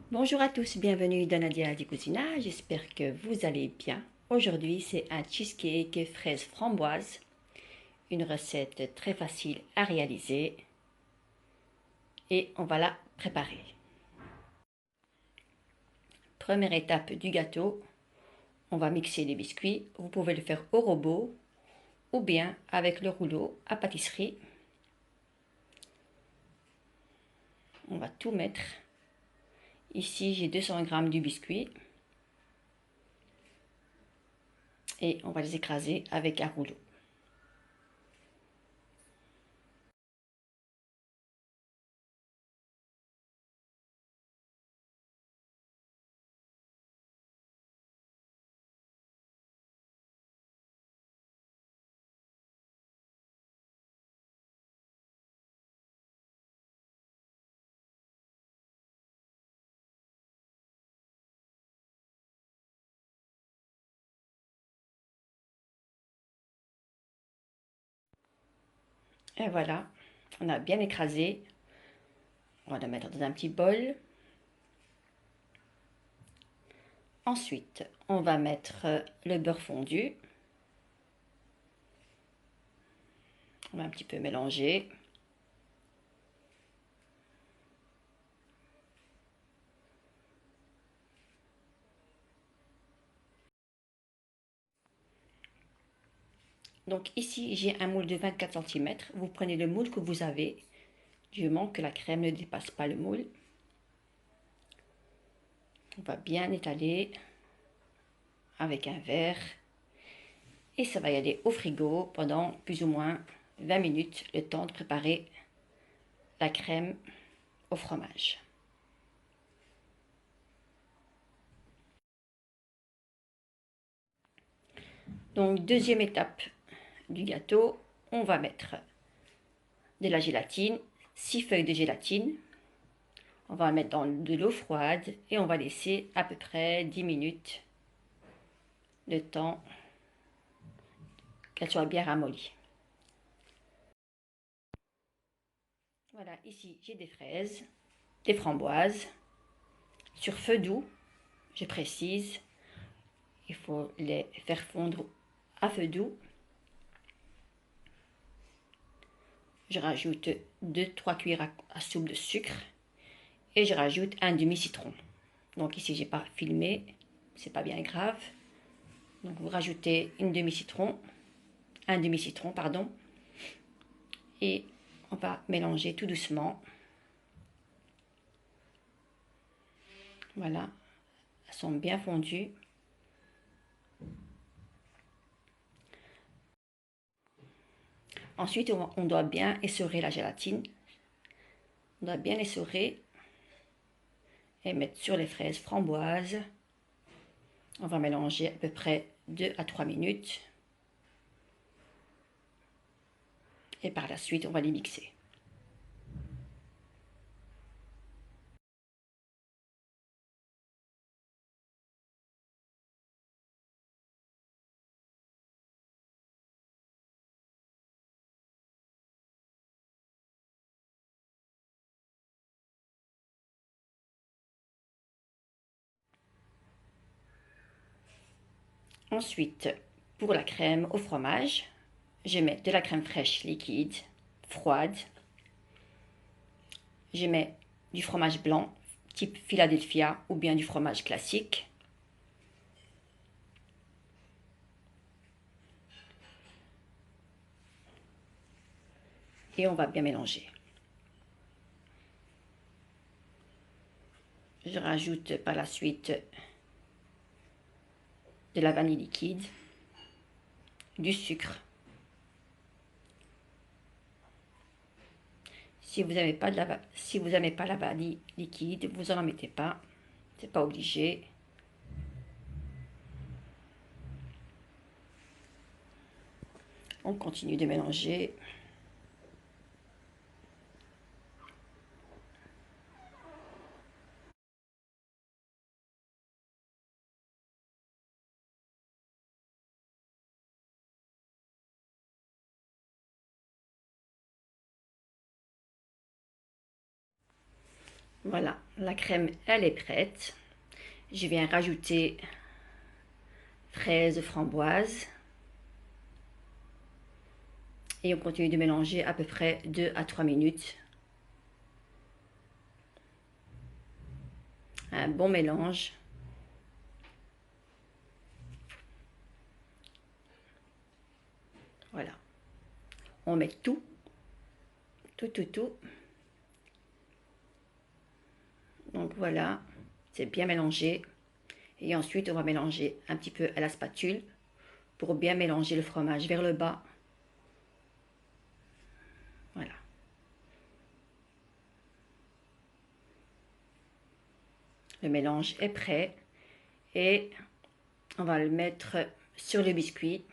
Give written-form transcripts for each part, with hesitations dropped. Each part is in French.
Bonjour à tous, bienvenue dans Nadia di Cucina, j'espère que vous allez bien. Aujourd'hui c'est un cheesecake fraise framboise, une recette très facile à réaliser et on va la préparer. Première étape du gâteau, on va mixer les biscuits, vous pouvez le faire au robot ou bien avec le rouleau à pâtisserie. On va tout mettre. Ici j'ai 200 g du biscuit et on va les écraser avec un rouleau. Et voilà, on a bien écrasé. On va le mettre dans un petit bol. Ensuite, on va mettre le beurre fondu. On va un petit peu mélanger. Donc ici, j'ai un moule de 24 cm. Vous prenez le moule que vous avez, du moment que la crème ne dépasse pas le moule. On va bien étaler avec un verre. Et ça va y aller au frigo pendant plus ou moins 20 minutes, le temps de préparer la crème au fromage. Donc deuxième étape du gâteau, on va mettre de la gélatine, 6 feuilles de gélatine. On va la mettre dans de l'eau froide et on va laisser à peu près 10 minutes le temps qu'elle soit bien ramollie. Voilà, ici j'ai des fraises, des framboises sur feu doux, je précise, il faut les faire fondre à feu doux. Je rajoute 2-3 cuillères à soupe de sucre et je rajoute un demi-citron. Donc ici j'ai pas filmé, c'est pas bien grave. Donc vous rajoutez un demi-citron pardon, et on va mélanger tout doucement. Voilà, elles sont bien fondues. Ensuite, on doit bien essorer la gélatine. On doit bien essorer et mettre sur les fraises framboises. On va mélanger à peu près 2 à 3 minutes. Et par la suite, on va les mixer. Ensuite, pour la crème au fromage, je mets de la crème fraîche liquide, froide. Je mets du fromage blanc, type Philadelphia, ou bien du fromage classique. Et on va bien mélanger. Je rajoute par la suite de la vanille liquide, du sucre. Si vous n'aimez pas la vanille liquide, vous n'en mettez pas. C'est pas obligé. On continue de mélanger. Voilà, la crème, elle est prête. Je viens rajouter fraises, framboises. Et on continue de mélanger à peu près 2 à 3 minutes. Un bon mélange. Voilà. On met tout. Donc voilà, c'est bien mélangé. Et ensuite, on va mélanger un petit peu à la spatule pour bien mélanger le fromage vers le bas. Voilà. Le mélange est prêt et on va le mettre sur le biscuit.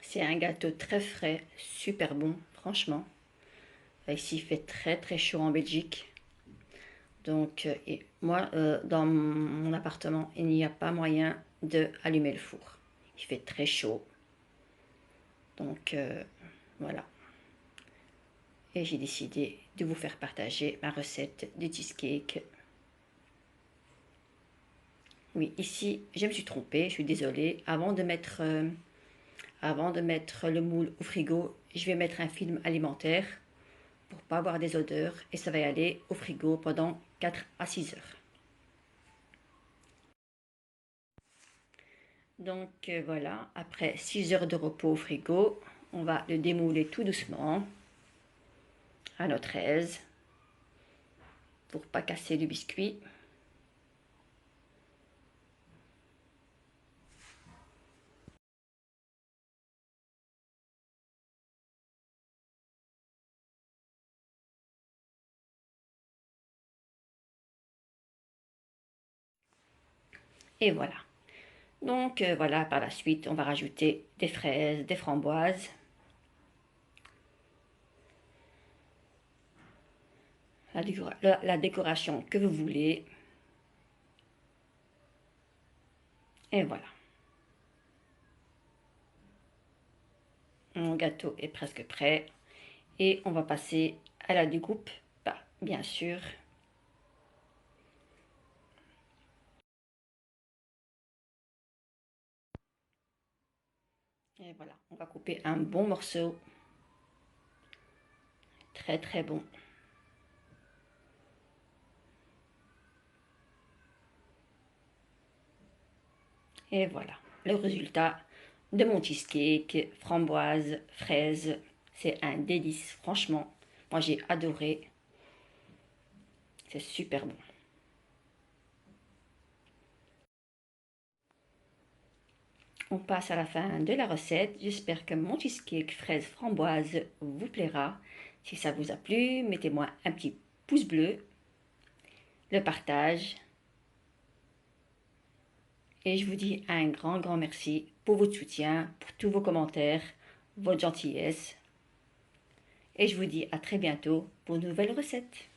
C'est un gâteau très frais, super bon, franchement. Ici, il fait très chaud en Belgique. Donc, moi, dans mon appartement, il n'y a pas moyen de allumer le four. Il fait très chaud. Donc, voilà. Et j'ai décidé de vous faire partager ma recette de cheesecake. Oui, ici, je me suis trompée, je suis désolée. Avant de mettre le moule au frigo, je vais mettre un film alimentaire pour pas avoir des odeurs et ça va y aller au frigo pendant 4 à 6 heures. Donc voilà, après 6 heures de repos au frigo, on va le démouler tout doucement à notre aise pour pas casser le biscuit. Et voilà. Donc voilà, par la suite, on va rajouter des fraises, des framboises. La décoration que vous voulez. Et voilà. Mon gâteau est presque prêt. Et on va passer à la découpe, bah, bien sûr. Et voilà, on va couper un bon morceau. Très bon. Et voilà, le résultat de mon cheesecake, framboise, fraise. C'est un délice, franchement. Moi, j'ai adoré. C'est super bon. On passe à la fin de la recette. J'espère que mon cheesecake fraise framboise vous plaira. Si ça vous a plu, mettez-moi un petit pouce bleu, le partage. Et je vous dis un grand merci pour votre soutien, pour tous vos commentaires, votre gentillesse. Et je vous dis à très bientôt pour une nouvelle recette.